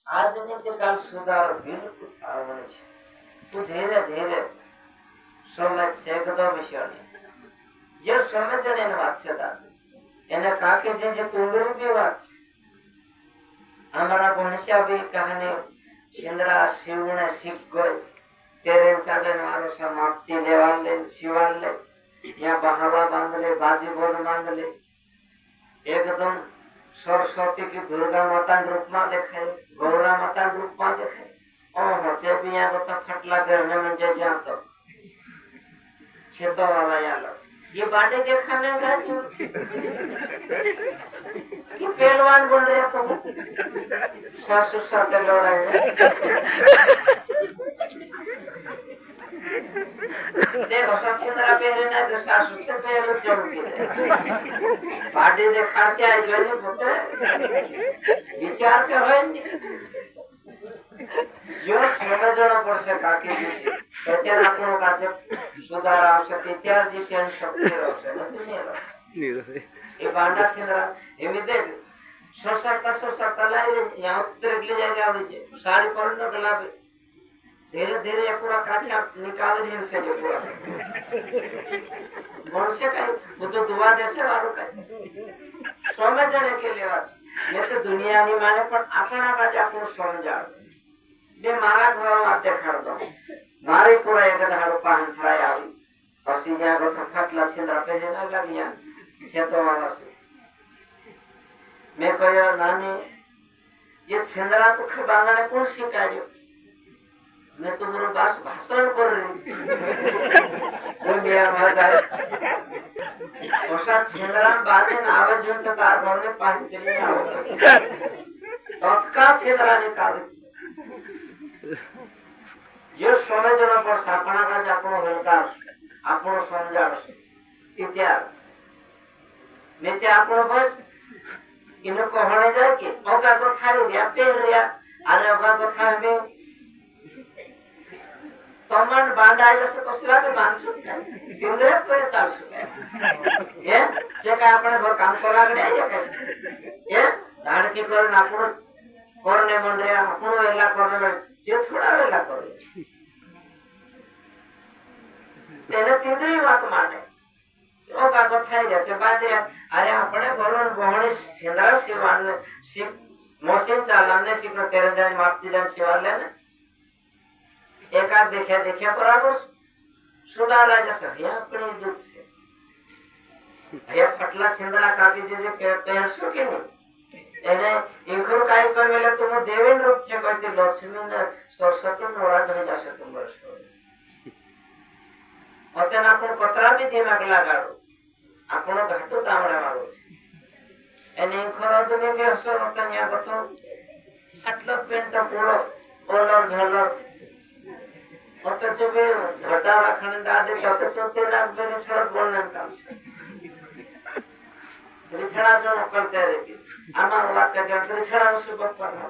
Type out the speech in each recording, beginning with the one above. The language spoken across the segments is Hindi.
આજની કાલ સુધારો બિલકુલ આવવાનો છે. તું ધીરે ધીરે સમજ છે એકદમ વિષયની જે સમજણ એને વાત છે દાદા એને કાકે જે તુંગરું બી વાત છે. हमारा भणसिया भी कहने छिंदरा शिवने सीख गए तेरे साले मारो समाप्ति लेवाल ले शिवाल ले या बहावा बांध ले बाजी बोल बांध ले एकदम सरस्वती की दुर्गा माता रूप में देखाए गौरा माता रूप में देखाए ओहो जे भी यहाँ बता फटला करने में जे जा तो छेदो वाला यालो ये बाटे देखाने का जो कि पहलवान बोल रहे तो सासू साथे लड़ाई देखो सचिंद्रा पहले ना तो सासू से पहले चौकी बाटे देखाड़ के आई जो नहीं बोलते विचार के है नहीं जो समझना पड़ से काके जी त्यार आपनो काजे सुधार आवश्यक त्यार जी सेन शक्ति रहશે नहीं रहे ये बांडा छिंदरा एमी देख सोसरता लाई यहाँ उतर ले जाके आ दीजिए साड़ी पर न गलाबे धीरे धीरे पूरा काठिया निकाल रही से पूरा मन से कहीं वो तो दुआ देसे वारो कहीं समझने के लिए वाच ये तो दुनिया नहीं माने पर अपना का जाको समझा बे मारा घर में देखाड़ दो मारे पूरा एक धारो पान फ्राई आवी पसी जा को फटला छिंदरा पे ना लगिया खेतो वाला से मैं कहो नानी ये छिंदरा तो खे बांगने कौन सिखायो मैं तो मेरे पास भाषण कर रही कोई मेरा भागा ओसा छिंदरा बांधे ना आवे जो तो तार घर में पानी के लिए आओ तत्काल छिंदरा निकाल जो समझना पर सापना का जापनो हल्का आपनो समझा इत्यार नित्य आपनो बस इनो कहने जाए कि ओगा को थारी रिया पेर रिया अरे ओगा को था में तमन बांडा जैसे कसला में मानसु तिंद्रत को ये चाल सुके ये जे का अपने घर काम करा गया ये दाड़ की कर आपनो करने मन रे आपनो वेला करने जे थोड़ा वेला करे तेने तिंद्री बात माने ओगा को थाई रे से बांधे अरे अपने घरों बहनी छिंदरा शिवान शिव मशीन चालाने शिव तेरे जान मापती जान शिवान लेने एकाद देखे बराबर सुधार राजा से ये अपनी इज्जत से ये फटला छिंदरा काकी जे पहन सो के नहीं एने इंखुर काई कोई मेले तुम देवेन रूप से कहते लक्ष्मी ने सरस्वती नवराज हो जासे तुम वर्ष होते ना अपन कतरा भी दिमाग लगाड़ो आपण घाटो तामड़ा मारो एने खरा तुमे बे हसो रतनिया कतो आटलो पेंट पूरो ओलर झलर होते जबे झटा रखन डाडे तते चोते लाग बेरे छड़ बोलने काम रिछड़ा जो करते रे आमा बात के रिछड़ा में सुबह करना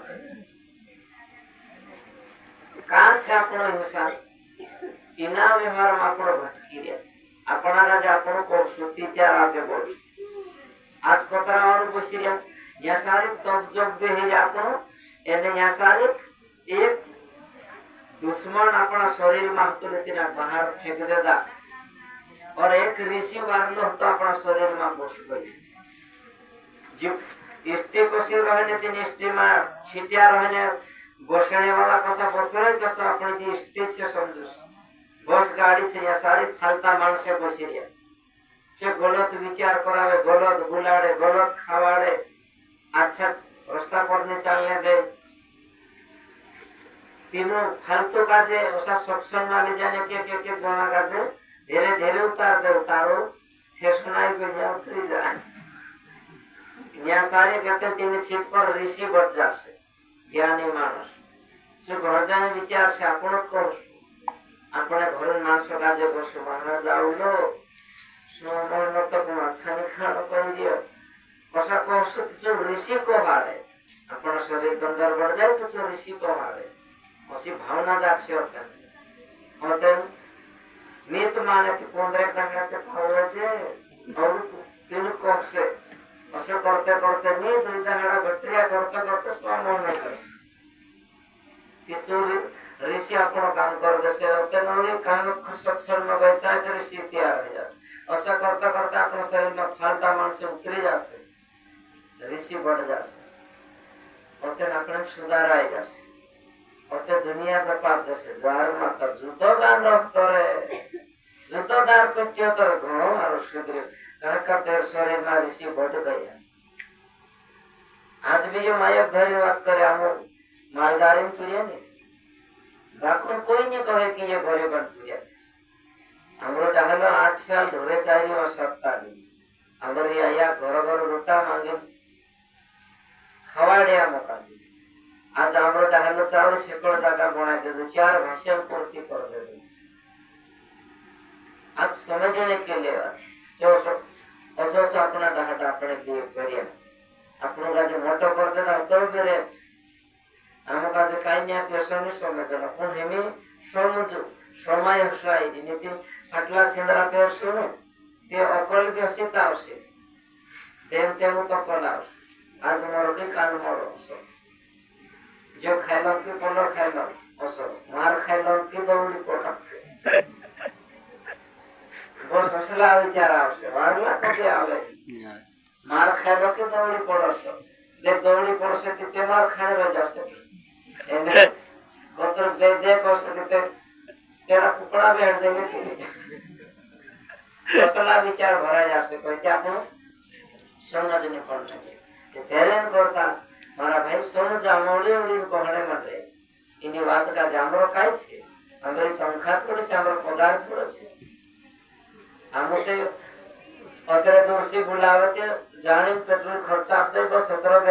कान छे आपण इंसान इना व्यवहार में आपण भटकी रे अपना राजा आपण को सुती त्यार आगे बोल आज कतरा और बसिरिया या सारे तब जब बेहे आपण एने या सारे एक दुश्मन अपना शरीर में हतले तेरा बाहर फेंक देदा और एक ऋषि मारलो तो अपना शरीर में बस गई जो इष्टे को से रहने तीन इष्टे में छिटिया रहने बसने वाला कसा बसरे कसा अपनी जी स्टेज से समझो बस गाड़ी से या सारी फालता मानस बसिरिया से गलत विचार करावे गलत बुलाड़े गलत खावाड़े अच्छा रास्ता पर नहीं चलने दे तीनों फालतू का जे ऐसा सत्संग वाले जाने के जना का जे धीरे धीरे उतारो थे सुनाई पे जाओ उतरी जाए यहाँ सारे कहते तीन छीट पर ऋषि बढ़ जाते ज्ञानी मानस जो घर जाने विचार से अपन को अपने घर मानस का जे बसो महाराज आउलो सोमन तो माछानी खानो कहि दियो कसा को जो ऋषि को हारे अपन शरीर अंदर बढ़ जाए तो जो ऋषि को हारे उसी भावना जागसे होता है नित माने ती 15 घंटा ते खावे जे और तीन कोप से ऐसे करते करते नहीं 2 घंटा बैटरी करते करते स्वाम मन नहीं चोरी ऋषि आपण काम कर देसे ते नवी काम सक्षर में बैठा है ऋषि तैयार हो जाए ऐसा करता करता अपन शरीर में फालता मानस उतरी जासे ऋषि बढ़ जासे ओते આપણે સુધારાઈ જશે ઓતે દુનિયા જપાત જશે દ્વારમાં તો જુદોદાર ડોક્ટરે જુદોદાર કચ્યોતર ઘણો આરો સુધરે કાકા તેર શરીરમાં ઋષિ बढ़ ગયા आज भी जो मायक धरी बात करे हम मालदारी में तुरिया नहीं बापू कोई नहीं कहे कि ये घरे बन तुरिया हमरो डाहलो 8 साल धोरे चारी और सप्ताह दी हमरो या घर घर रोटा मांगे खवाड़िया मौका दी आज हमरो डाहलो चावल शेकड़ जागा बना दे दो 4 भाषा पूर्ति कर दे दो आप समझने के लिए जो सब अपना डाहटा अपने लिए करिए अपनों का जो मोटो करते था तो फिर हम का जो काई नहीं पेशों समझना पण हेमी समझो समय हसाई नीति आटला सेंद्रा पेर सुनो ते अकल भी हसीता आवश्य देव तेमु तो कला आज मोर के कान मोरो जो खाइलो की पोलो खाइलो असो मार खाइलो की दौड़ी पोटा बस मसला विचार आवश्य वारला कभी आवे मार खाइलो की दौड़ी पड़ो देख दौड़ी पड़ से ते मार खाए रह जासे एने गोत्र दे दे को से तेरा कुकड़ा भी हट देंगे मसला विचार भरा जासे कोई क्या को समझने पड़ने के तेरे करता मारा भाई समझ आमोड़ी उड़ी कहने मत रे इनी बात का जामरो काय छे हमरे पंखा थोड़े से हमरो पगार थोड़े छे हमसे अगर दूर से बुलावे के जाने पेट्रोल खर्चा आप दे बस 17